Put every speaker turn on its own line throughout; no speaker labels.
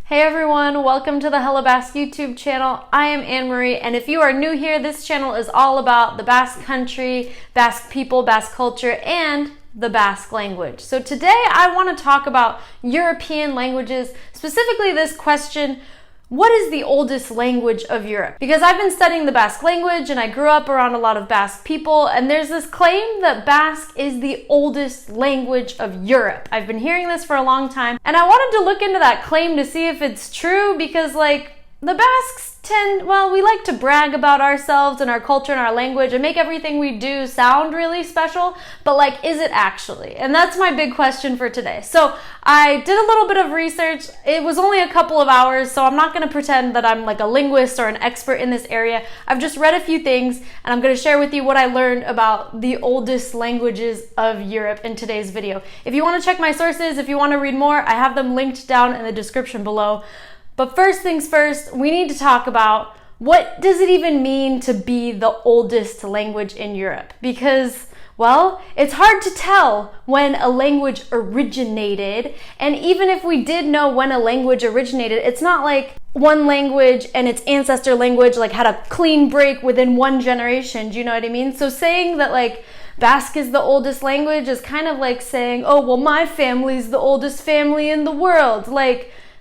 Hey everyone, welcome to the Hello Basque YouTube channel. I am Anne-Marie, and if you are new here, this channel is all about the Basque country, Basque people, Basque culture, and the Basque language. So today I want to talk about European languages, specifically this question, what is the oldest language of Europe? Because I've been studying the Basque language and I grew up around a lot of Basque people, and there's this claim that Basque is the oldest language of Europe. I've been hearing this for a long time, and I wanted to look into that claim to see if it's true, because the Basques we like to brag about ourselves and our culture and our language and make everything we do sound really special, but is it actually? And that's my big question for today. So I did a little bit of research. It was only a couple of hours, so I'm not going to pretend that I'm a linguist or an expert in this area. I've just read a few things, and I'm going to share with you what I learned about the oldest languages of Europe in today's video. If you want to check my sources, if you want to read more, I have them linked down in the description below. But first things first, we need to talk about what does it even mean to be the oldest language in Europe? Because, it's hard to tell when a language originated, and even if we did know when a language originated, it's not like one language and its ancestor language had a clean break within one generation. Do you know what I mean? So saying that Basque is the oldest language is kind of like saying, my family's the oldest family in the world.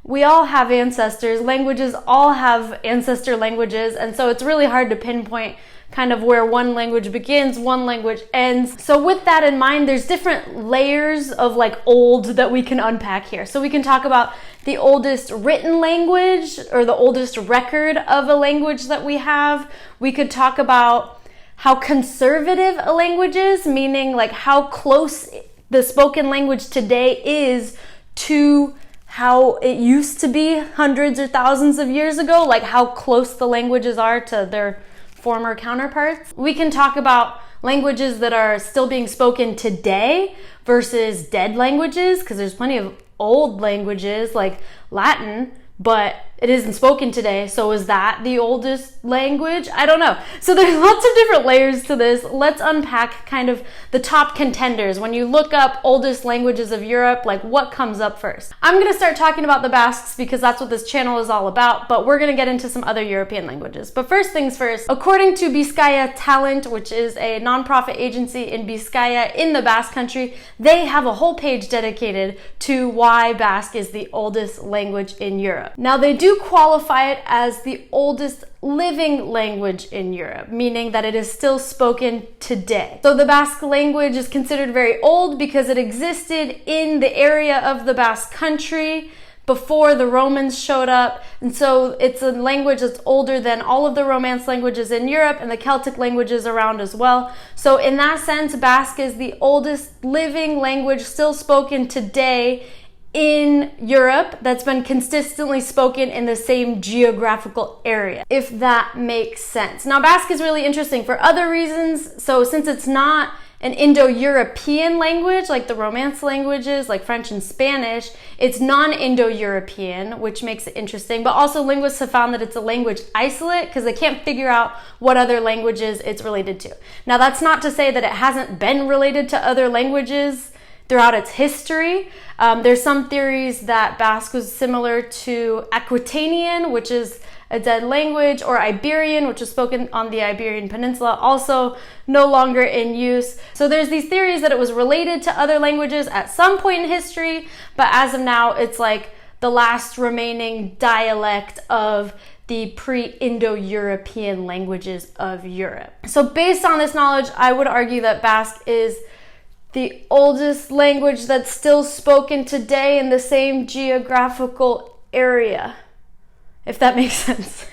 We all have ancestors. Languages all have ancestor languages, and so it's really hard to pinpoint kind of where one language begins, one language ends. So with that in mind, there's different layers of old that we can unpack here. So we can talk about the oldest written language or the oldest record of a language that we have. We could talk about how conservative a language is, meaning how close the spoken language today is to how it used to be hundreds or thousands of years ago, how close the languages are to their former counterparts. We can talk about languages that are still being spoken today versus dead languages, because there's plenty of old languages like Latin, but it isn't spoken today. So is that the oldest language? I don't know. So there's lots of different layers to this. Let's unpack kind of the top contenders. When you look up oldest languages of Europe, what comes up first? I'm going to start talking about the Basques because that's what this channel is all about, but we're going to get into some other European languages. But first things first, according to Bizkaia Talent, which is a nonprofit agency in Bizkaia in the Basque country, they have a whole page dedicated to why Basque is the oldest language in Europe. Now, they do qualify it as the oldest living language in Europe, meaning that it is still spoken today. So the Basque language is considered very old because it existed in the area of the Basque country before the Romans showed up. And so it's a language that's older than all of the Romance languages in Europe and the Celtic languages around as well. So in that sense, Basque is the oldest living language still spoken today in Europe that's been consistently spoken in the same geographical area, if that makes sense. Now, Basque is really interesting for other reasons. So since it's not an Indo-European language like the Romance languages, like French and Spanish, it's non-Indo-European, which makes it interesting. But also linguists have found that it's a language isolate because they can't figure out what other languages it's related to. Now, that's not to say that it hasn't been related to other languages throughout its history. There's some theories that Basque was similar to Aquitanian, which is a dead language, or Iberian, which was spoken on the Iberian Peninsula, also no longer in use. So there's these theories that it was related to other languages at some point in history, but as of now, it's the last remaining dialect of the pre-Indo-European languages of Europe. So based on this knowledge, I would argue that Basque is the oldest language that's still spoken today in the same geographical area, if that makes sense.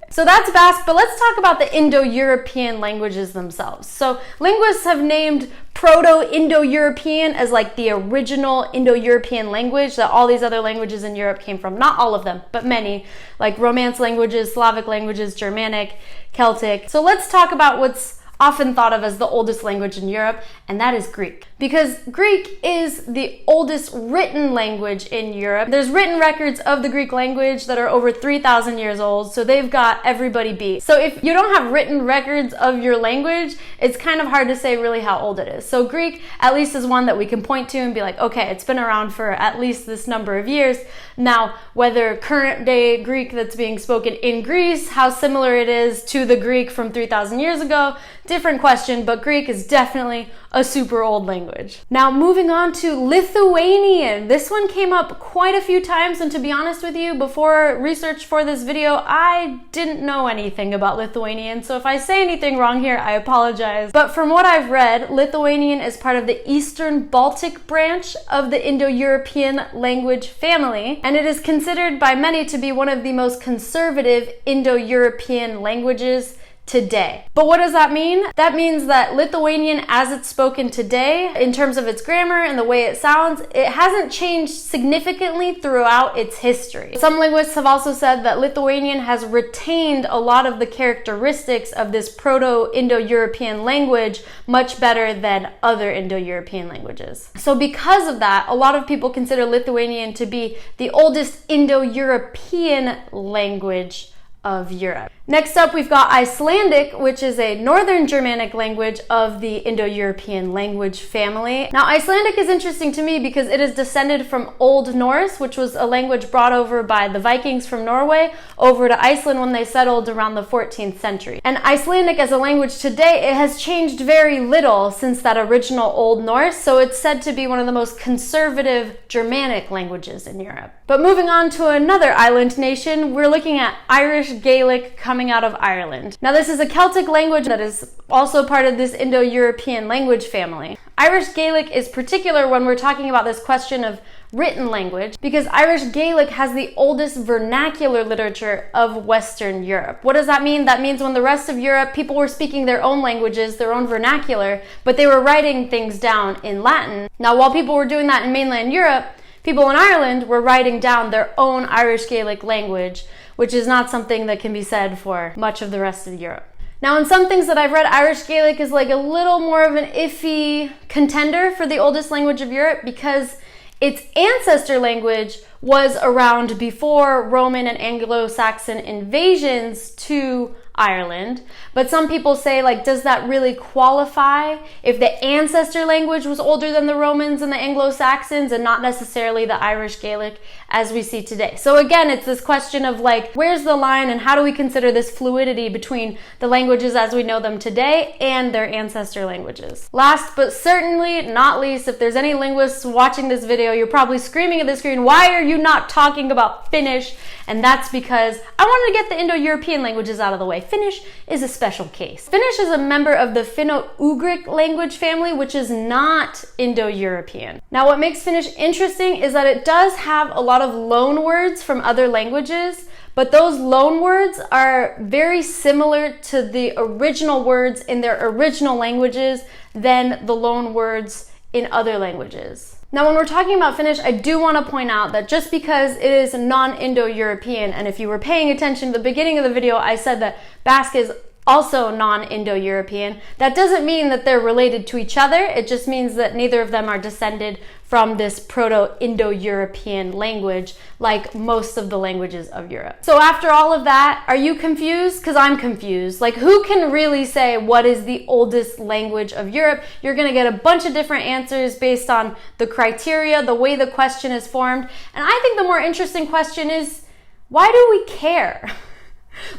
So that's Basque, but let's talk about the Indo-European languages themselves. So linguists have named Proto-Indo-European as the original Indo-European language that all these other languages in Europe came from. Not all of them, but many, like Romance languages, Slavic languages, Germanic, Celtic. So let's talk about what's often thought of as the oldest language in Europe, and that is Greek. Because Greek is the oldest written language in Europe. There's written records of the Greek language that are over 3,000 years old, so they've got everybody beat. So if you don't have written records of your language, it's kind of hard to say really how old it is. So Greek at least is one that we can point to and be like, okay, it's been around for at least this number of years. Now, whether current day Greek that's being spoken in Greece, how similar it is to the Greek from 3,000 years ago, different question, but Greek is definitely a super old language. Now, moving on to Lithuanian. This one came up quite a few times, and to be honest with you, before research for this video, I didn't know anything about Lithuanian, so if I say anything wrong here, I apologize. But from what I've read, Lithuanian is part of the Eastern Baltic branch of the Indo-European language family, and it is considered by many to be one of the most conservative Indo-European languages today. But what does that mean? That means that Lithuanian as it's spoken today, in terms of its grammar and the way it sounds, it hasn't changed significantly throughout its history. Some linguists have also said that Lithuanian has retained a lot of the characteristics of this Proto-Indo-European language much better than other Indo-European languages. So because of that, a lot of people consider Lithuanian to be the oldest Indo-European language of Europe. Next up, we've got Icelandic, which is a Northern Germanic language of the Indo-European language family. Now, Icelandic is interesting to me because it is descended from Old Norse, which was a language brought over by the Vikings from Norway over to Iceland when they settled around the 14th century. And Icelandic as a language today, it has changed very little since that original Old Norse, so it's said to be one of the most conservative Germanic languages in Europe. But moving on to another island nation, we're looking at Irish Gaelic coming out of Ireland. Now, this is a Celtic language that is also part of this Indo-European language family. Irish Gaelic is particular when we're talking about this question of written language because Irish Gaelic has the oldest vernacular literature of Western Europe. What does that mean? That means when the rest of Europe, people were speaking their own languages, their own vernacular, but they were writing things down in Latin. Now, while people were doing that in mainland Europe, people in Ireland were writing down their own Irish Gaelic language, which is not something that can be said for much of the rest of Europe. Now, in some things that I've read, Irish Gaelic is like a little more of an iffy contender for the oldest language of Europe because its ancestor language was around before Roman and Anglo-Saxon invasions to Ireland. But some people say, like, does that really qualify if the ancestor language was older than the Romans and the Anglo-Saxons and not necessarily the Irish Gaelic as we see today? So again, it's this question of like, where's the line and how do we consider this fluidity between the languages as we know them today and their ancestor languages? Last but certainly not least, if there's any linguists watching this video, you're probably screaming at the screen, why are you not talking about Finnish? And that's because I wanted to get the Indo-European languages out of the way. Finnish is a special case. Finnish is a member of the Finno-Ugric language family, which is not Indo-European. Now, what makes Finnish interesting is that it does have a lot of loan words from other languages, but those loan words are very similar to the original words in their original languages than the loan words in other languages. Now, when we're talking about Finnish, I do want to point out that just because it is non-Indo-European, and if you were paying attention to the beginning of the video, I said that Basque is also non-Indo-European, that doesn't mean that they're related to each other. It just means that neither of them are descended from this Proto-Indo-European language like most of the languages of Europe. So after all of that, are you confused? Because I'm confused. Like, who can really say what is the oldest language of Europe? You're going to get a bunch of different answers based on the criteria, the way the question is formed. And I think the more interesting question is, why do we care?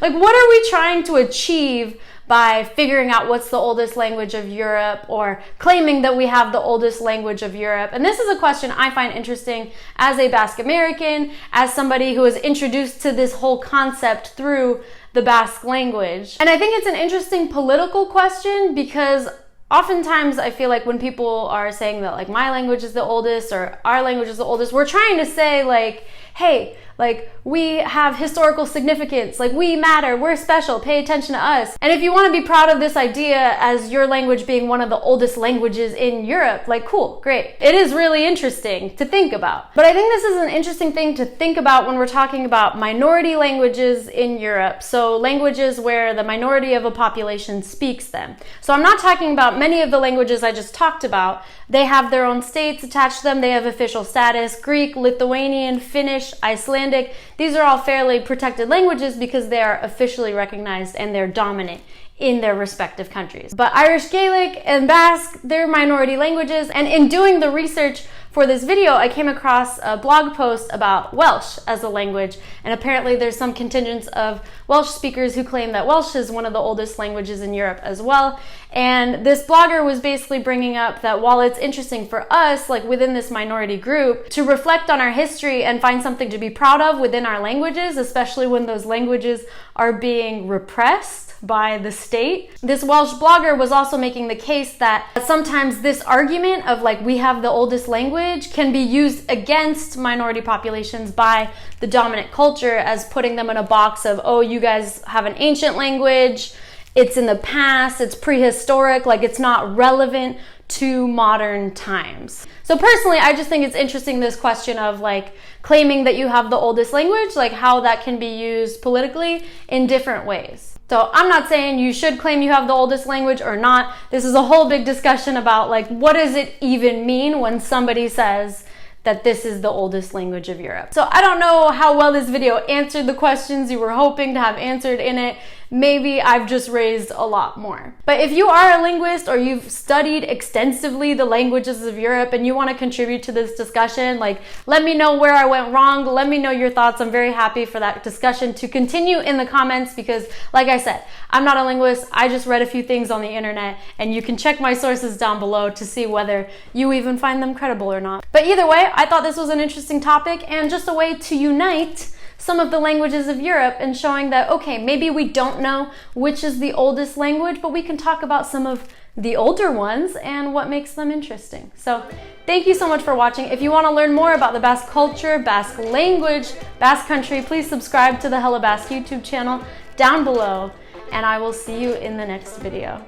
Like, what are we trying to achieve by figuring out what's the oldest language of Europe or claiming that we have the oldest language of Europe? And this is a question I find interesting as a Basque American, as somebody who was introduced to this whole concept through the Basque language. And I think it's an interesting political question because oftentimes I feel like when people are saying that like my language is the oldest or our language is the oldest, we're trying to say like, hey, like, we have historical significance, like, we matter, we're special, pay attention to us. And if you want to be proud of this idea as your language being one of the oldest languages in Europe, like, cool, great. It is really interesting to think about. But I think this is an interesting thing to think about when we're talking about minority languages in Europe. So languages where the minority of a population speaks them. So I'm not talking about many of the languages I just talked about. They have their own states attached to them. They have official status. Greek, Lithuanian, Finnish, Icelandic. These are all fairly protected languages because they are officially recognized and they're dominant in their respective countries. But Irish Gaelic and Basque, they're minority languages. And in doing the research for this video, I came across a blog post about Welsh as a language, and apparently there's some contingents of Welsh speakers who claim that Welsh is one of the oldest languages in Europe as well. And this blogger was basically bringing up that while it's interesting for us, like within this minority group, to reflect on our history and find something to be proud of within our languages, especially when those languages are being repressed by the state. This Welsh blogger was also making the case that sometimes this argument of like we have the oldest language can be used against minority populations by the dominant culture as putting them in a box of, oh, you guys have an ancient language, it's in the past, it's prehistoric, like it's not relevant to modern times. So personally, I just think it's interesting, this question of like claiming that you have the oldest language, like how that can be used politically in different ways. So I'm not saying you should claim you have the oldest language or not. This is a whole big discussion about like, what does it even mean when somebody says that this is the oldest language of Europe? So I don't know how well this video answered the questions you were hoping to have answered in it. Maybe I've just raised a lot more. But if you are a linguist or you've studied extensively the languages of Europe and you want to contribute to this discussion, like let me know where I went wrong. Let me know your thoughts. I'm very happy for that discussion to continue in the comments because, like I said, I'm not a linguist. I just read a few things on the internet and you can check my sources down below to see whether you even find them credible or not. But either way, I thought this was an interesting topic and just a way to unite some of the languages of Europe and showing that, okay, maybe we don't know which is the oldest language, but we can talk about some of the older ones and what makes them interesting. So thank you so much for watching. If you want to learn more about the Basque culture, Basque language, Basque country, please subscribe to the Hella Basque YouTube channel down below, and I will see you in the next video.